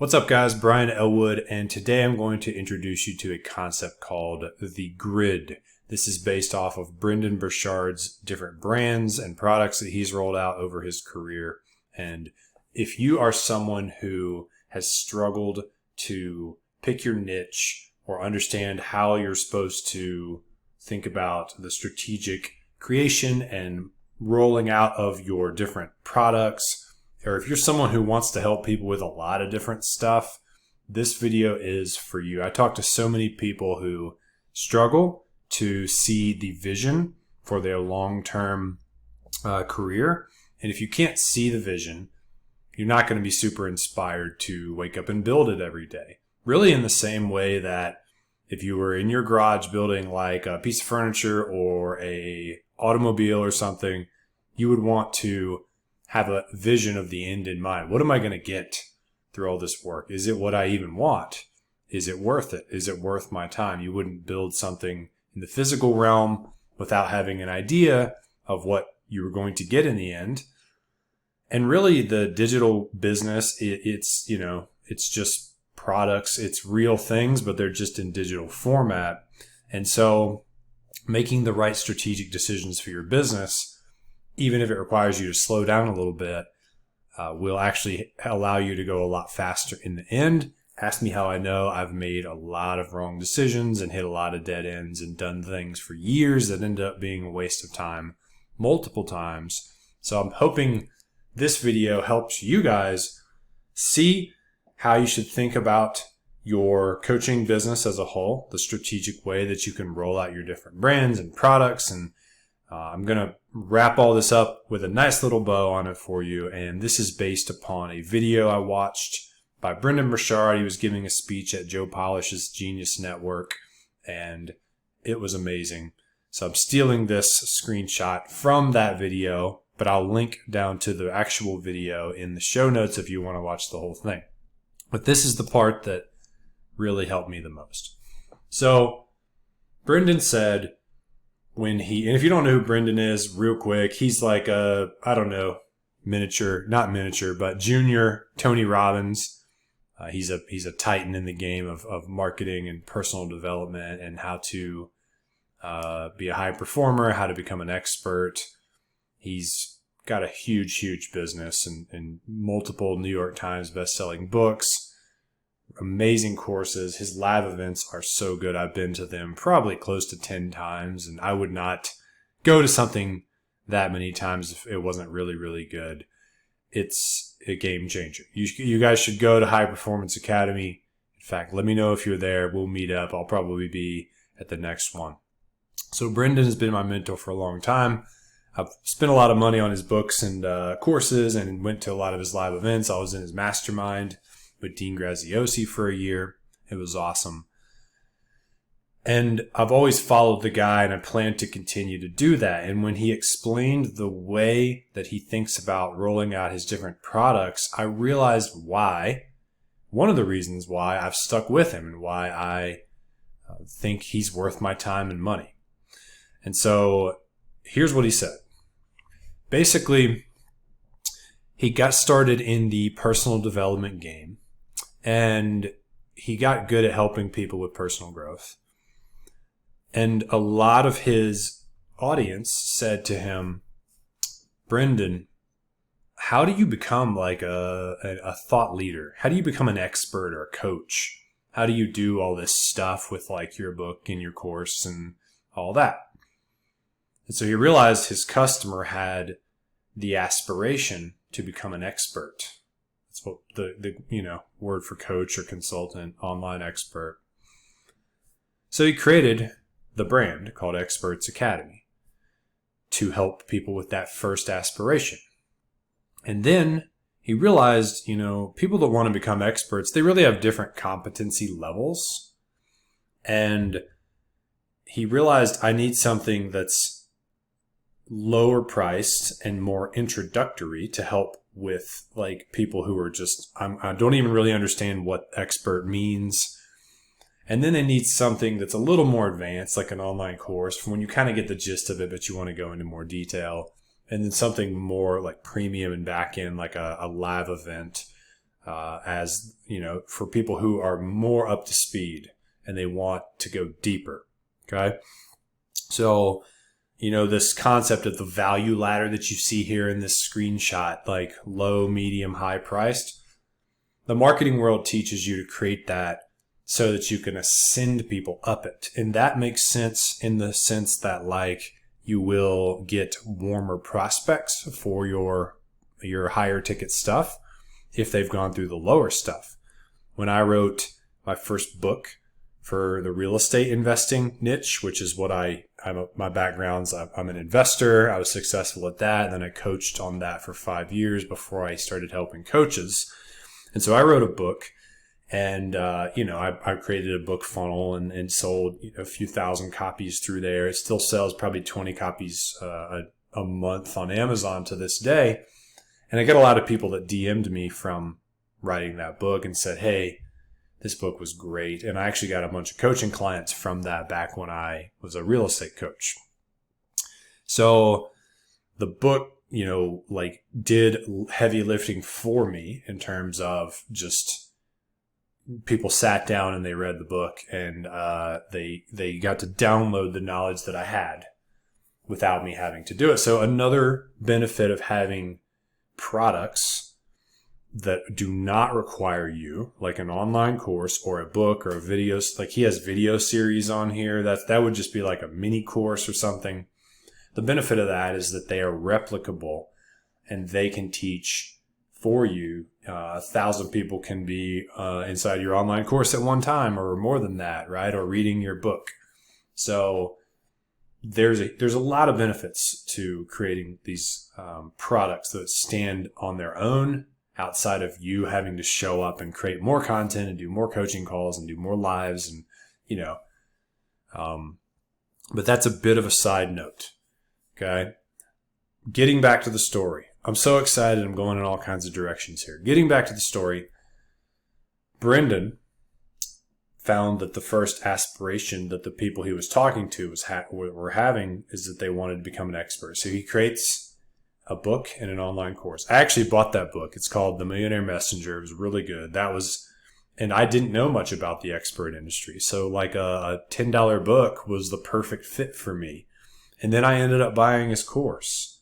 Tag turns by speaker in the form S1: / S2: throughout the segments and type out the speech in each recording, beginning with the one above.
S1: What's up, guys? Brian Elwood, and today I'm going to introduce you to a concept called the grid. This is based off of Brendon Burchard's different brands and products that he's rolled out over his career. And if you are someone who has struggled to pick your niche or understand how you're supposed to think about the strategic creation and rolling out of your different products, or if you're someone who wants to help people with a lot of different stuff, this video is for you. I talk to so many people who struggle to see the vision for their long-term career. And if you can't see the vision, you're not going to be super inspired to wake up and build it every day. Really in the same way that if you were in your garage building like a piece of furniture or a automobile or something, you would want to have a vision of the end in mind. What am I going to get through all this work? Is it what I even want? Is it worth it? Is it worth my time? You wouldn't build something in the physical realm without having an idea of what you were going to get in the end. And really the digital business, it's just products, it's real things, but they're just in digital format. And so making the right strategic decisions for your business, even if it requires you to slow down a little bit, will actually allow you to go a lot faster in the end. Ask me how I know. I've made a lot of wrong decisions and hit a lot of dead ends and done things for years that ended up being a waste of time multiple times. So I'm hoping this video helps you guys see how you should think about your coaching business as a whole, the strategic way that you can roll out your different brands and products. And I'm going to wrap all this up with a nice little bow on it for you. And this is based upon a video I watched by Brendon Burchard. He was giving a speech at Joe Polish's Genius Network, and it was amazing. So I'm stealing this screenshot from that video, but I'll link down to the actual video in the show notes if you want to watch the whole thing. But this is the part that really helped me the most. So Brendon said, and if you don't know who Brendon is, real quick, he's like junior Tony Robbins. He's a titan in the game of marketing and personal development and how to be a high performer, how to become an expert. He's got a huge business and multiple New York Times best-selling books, amazing courses. His live events are so good. I've been to them probably close to 10 times, and I would not go to something that many times if it wasn't really good. It's a game changer. You guys should go to High Performance Academy. In fact, let me know if you're there. We'll meet up. I'll probably be at the next one. So Brendon has been my mentor for a long time. I've spent a lot of money on his books and courses and went to a lot of his live events. I was in his mastermind with Dean Graziosi for a year. It was awesome. And I've always followed the guy, and I plan to continue to do that. And when he explained the way that he thinks about rolling out his different products, I realized one of the reasons why I've stuck with him and why I think he's worth my time and money. And so here's what he said. Basically, he got started in the personal development game, and he got good at helping people with personal growth. And a lot of his audience said to him, Brendon, how do you become like a thought leader? How do you become an expert or a coach? How do you do all this stuff with like your book and your course and all that? And so he realized his customer had the aspiration to become an expert. That's what the word for coach or consultant, online expert. So he created the brand called Experts Academy to help people with that first aspiration. And then he realized, people that want to become experts, they really have different competency levels. And he realized I need something that's lower priced and more introductory to help with like people who are just, I don't even really understand what expert means. And then they need something that's a little more advanced, like an online course from when you kind of get the gist of it, but you want to go into more detail. And then something more like premium and back end, like a live event as, for people who are more up to speed and they want to go deeper. Okay. So, this concept of the value ladder that you see here in this screenshot, like low, medium, high priced, the marketing world teaches you to create that so that you can ascend people up it. And that makes sense in the sense that, like, you will get warmer prospects for your higher ticket stuff if they've gone through the lower stuff. When I wrote my first book for the real estate investing niche, which is what my background's, I'm an investor. I was successful at that. And then I coached on that for 5 years before I started helping coaches. And so I wrote a book, and, I created a book funnel and sold a few thousand copies through there. It still sells probably 20 copies a month on Amazon to this day. And I get a lot of people that DM'd me from writing that book and said, hey, this book was great. And I actually got a bunch of coaching clients from that back when I was a real estate coach. So the book, did heavy lifting for me in terms of just people sat down and they read the book, and they got to download the knowledge that I had without me having to do it. So another benefit of having products that do not require you, like an online course or a book or a video, like he has video series on here. That would just be like a mini course or something. The benefit of that is that they are replicable and they can teach for you. 1,000 people can be inside your online course at one time or more than that, right? Or reading your book. So there's a lot of benefits to creating these products that stand on their own outside of you having to show up and create more content and do more coaching calls and do more lives and, but that's a bit of a side note. Okay. Getting back to the story. I'm so excited. I'm going in all kinds of directions here. Getting back to the story. Brendon found that the first aspiration that the people he was talking to were having is that they wanted to become an expert. So he creates a book and an online course. I actually bought that book. It's called The Millionaire Messenger. It was really good. And I didn't know much about the expert industry. So like a $10 book was the perfect fit for me. And then I ended up buying his course.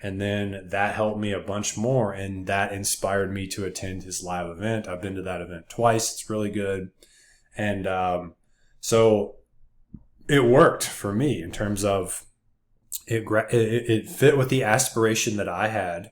S1: And then that helped me a bunch more. And that inspired me to attend his live event. I've been to that event twice. It's really good. And so it worked for me in terms of it fit with the aspiration that I had,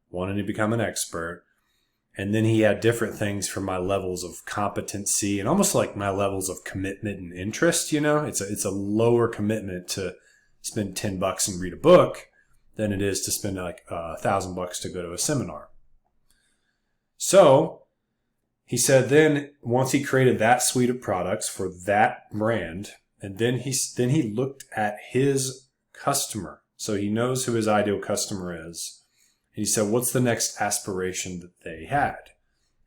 S1: wanting to become an expert. And then he had different things for my levels of competency and almost like my levels of commitment and interest. It's a lower commitment to spend $10 and read a book than it is to spend like $1,000 to go to a seminar. So he said then once he created that suite of products for that brand, and then he looked at his customer. So he knows who his ideal customer is. And he said, what's the next aspiration that they had?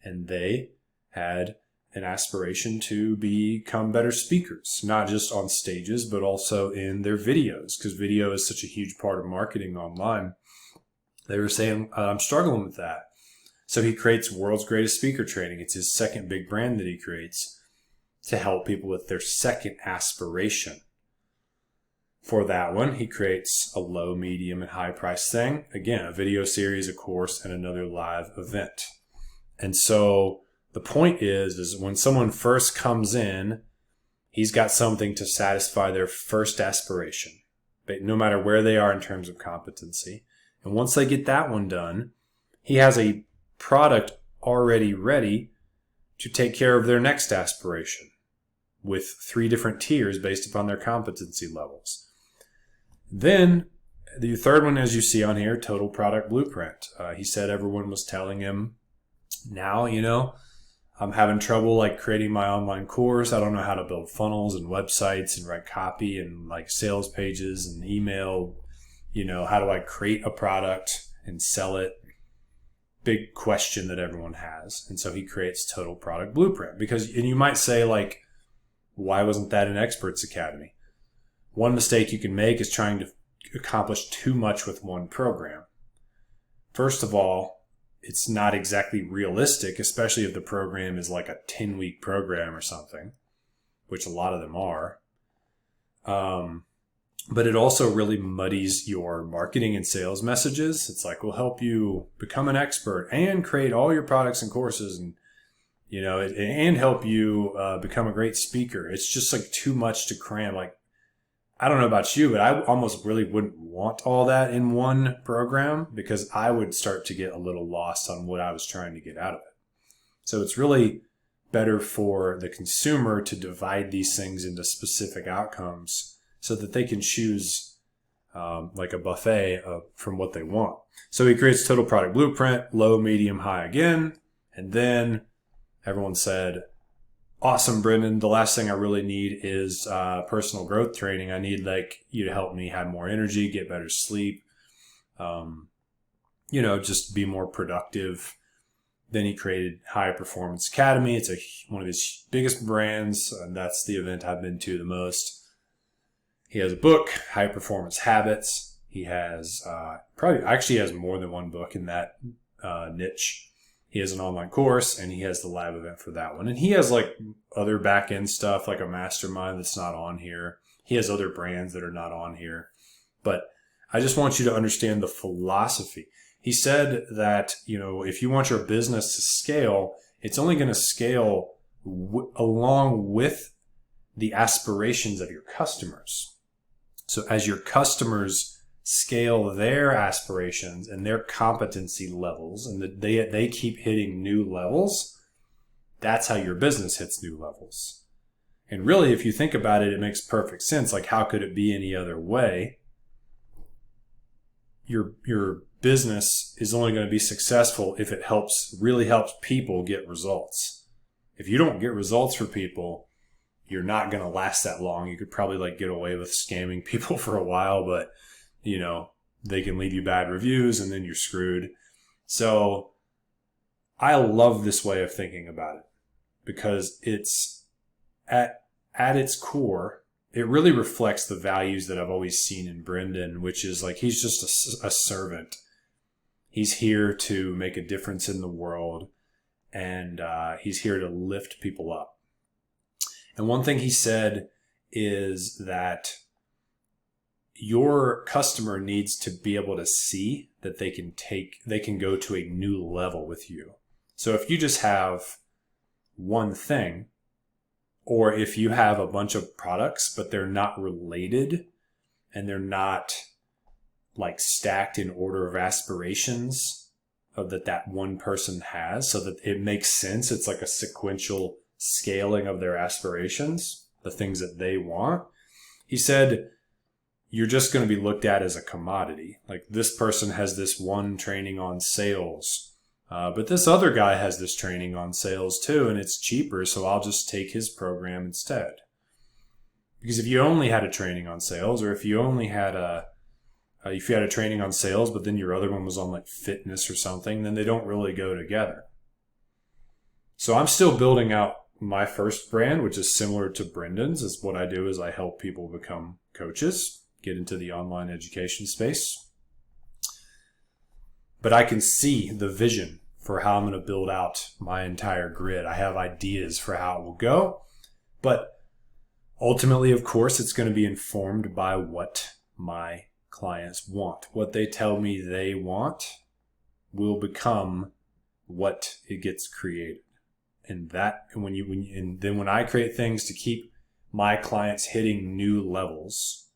S1: And they had an aspiration to become better speakers, not just on stages, but also in their videos, because video is such a huge part of marketing online. They were saying, I'm struggling with that. So he creates World's Greatest Speaker Training. It's his second big brand that he creates to help people with their second aspiration. For that one, he creates a low, medium, and high price thing. Again, a video series, a course, and another live event. And so the point is when someone first comes in, he's got something to satisfy their first aspiration, but no matter where they are in terms of competency. And once they get that one done, he has a product already ready to take care of their next aspiration with 3 different tiers based upon their competency levels. Then the third one, as you see on here, Total Product Blueprint. He said everyone was telling him, now, I'm having trouble like creating my online course. I don't know how to build funnels and websites and write copy and like sales pages and email. How do I create a product and sell it? Big question that everyone has. And so he creates Total Product Blueprint and you might say like, why wasn't that an Experts Academy? One mistake you can make is trying to accomplish too much with one program. First of all, it's not exactly realistic, especially if the program is like a 10-week program or something, which a lot of them are. But it also really muddies your marketing and sales messages. It's like, we'll help you become an expert and create all your products and courses, and and help you become a great speaker. It's just like too much to cram. Like, I don't know about you, but I almost really wouldn't want all that in one program, because I would start to get a little lost on what I was trying to get out of it. So it's really better for the consumer to divide these things into specific outcomes so that they can choose like a buffet from what they want. So he creates total product blueprint, low, medium, high again. And then everyone said, awesome, Brendon, the last thing I really need is personal growth training. I need you to help me have more energy, get better sleep, just be more productive. Then he created High Performance Academy. It's one of his biggest brands, and that's the event I've been to the most. He has a book, High Performance Habits. He has actually has more than one book in that niche. He has an online course, and he has the live event for that one. And he has like other back end stuff, like a mastermind that's not on here. He has other brands that are not on here. But I just want you to understand the philosophy. He said that, if you want your business to scale, it's only going to scale along with the aspirations of your customers. So as your customers scale their aspirations and their competency levels, and they keep hitting new levels, that's how your business hits new levels. And really, if you think about it, it makes perfect sense. Like, how could it be any other way? Your business is only going to be successful if it really helps people get results. If you don't get results for people, you're not going to last that long. You could probably get away with scamming people for a while, but they can leave you bad reviews and then you're screwed. So I love this way of thinking about it, because it's at its core, it really reflects the values that I've always seen in Brendon, which is he's just a servant. He's here to make a difference in the world, and he's here to lift people up. And one thing he said is that your customer needs to be able to see that they can go to a new level with you. So if you just have one thing, or if you have a bunch of products, but they're not related and they're not stacked in order of aspirations that one person has, so that it makes sense. It's like a sequential scaling of their aspirations, the things that they want. He said, you're just going to be looked at as a commodity. Like, this person has this one training on sales, but this other guy has this training on sales too, and it's cheaper, so I'll just take his program instead. Because if you only had a training on sales, or if you only had a training on sales, but then your other one was on fitness or something, then they don't really go together. So I'm still building out my first brand, which is similar to Brendon's. Is what I do is I help people become coaches, get into the online education space. But I can see the vision for how I'm going to build out my entire grid. I have ideas for how it will go. But ultimately, of course, it's going to be informed by what my clients want. What they tell me they want will become what it gets created. And when I create things to keep my clients hitting new levels,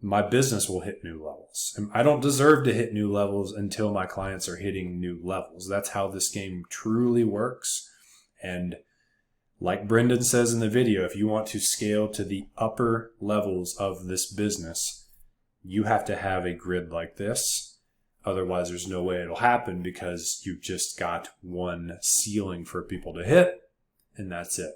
S1: my business will hit new levels. And I don't deserve to hit new levels until my clients are hitting new levels. That's how this game truly works. And like Brendon says in the video, if you want to scale to the upper levels of this business, you have to have a grid like this. Otherwise, there's no way it'll happen, because you've just got one ceiling for people to hit, and that's it.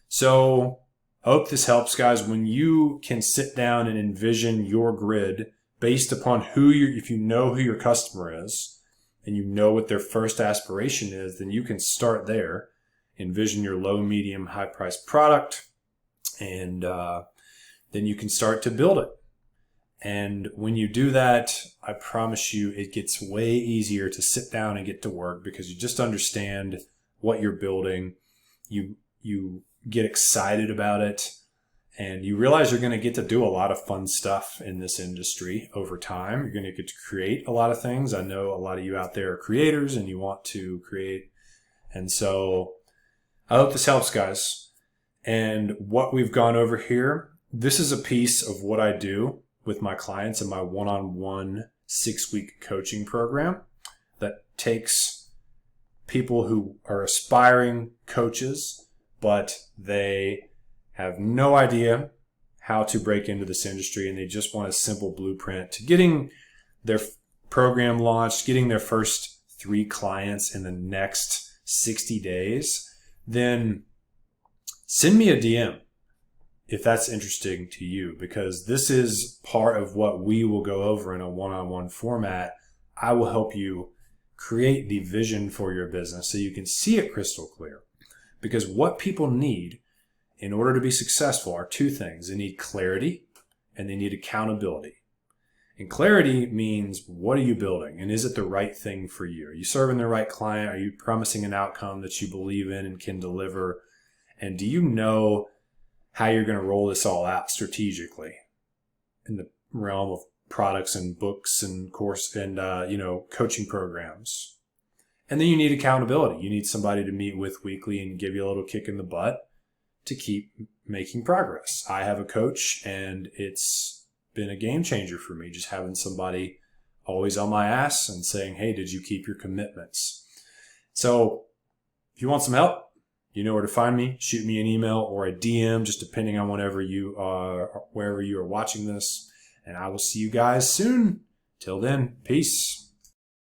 S1: So I hope this helps, guys. When you can sit down and envision your grid based upon if you know who your customer is, and you know what their first aspiration is, then you can start there. Envision your low, medium, high price product, and then you can start to build it. And when you do that, I promise you, it gets way easier to sit down and get to work because you just understand what you're building. You get excited about it, and you realize you're going to get to do a lot of fun stuff in this industry over time. You're going to get to create a lot of things. I know a lot of you out there are creators and you want to create. And so I hope this helps, guys. And what we've gone over here, this is a piece of what I do with my clients in my one-on-one 6-week coaching program that takes people who are aspiring coaches, but they have no idea how to break into this industry, and they just want a simple blueprint to getting their program launched, getting their first 3 clients in the next 60 days. Then send me a DM if that's interesting to you, because this is part of what we will go over in a one-on-one format. I will help you create the vision for your business so you can see it crystal clear. Because what people need in order to be successful are 2 things. They need clarity and they need accountability. And clarity means, what are you building? And is it the right thing for you? Are you serving the right client? Are you promising an outcome that you believe in and can deliver? And do you know how you're going to roll this all out strategically in the realm of products and books and course and coaching programs? And then you need accountability. You need somebody to meet with weekly and give you a little kick in the butt to keep making progress. I have a coach, and it's been a game changer for me, just having somebody always on my ass and saying, hey, did you keep your commitments? So if you want some help, you know where to find me. Shoot me an email or a DM, just depending on wherever you are watching this. And I will see you guys soon. Till then, peace.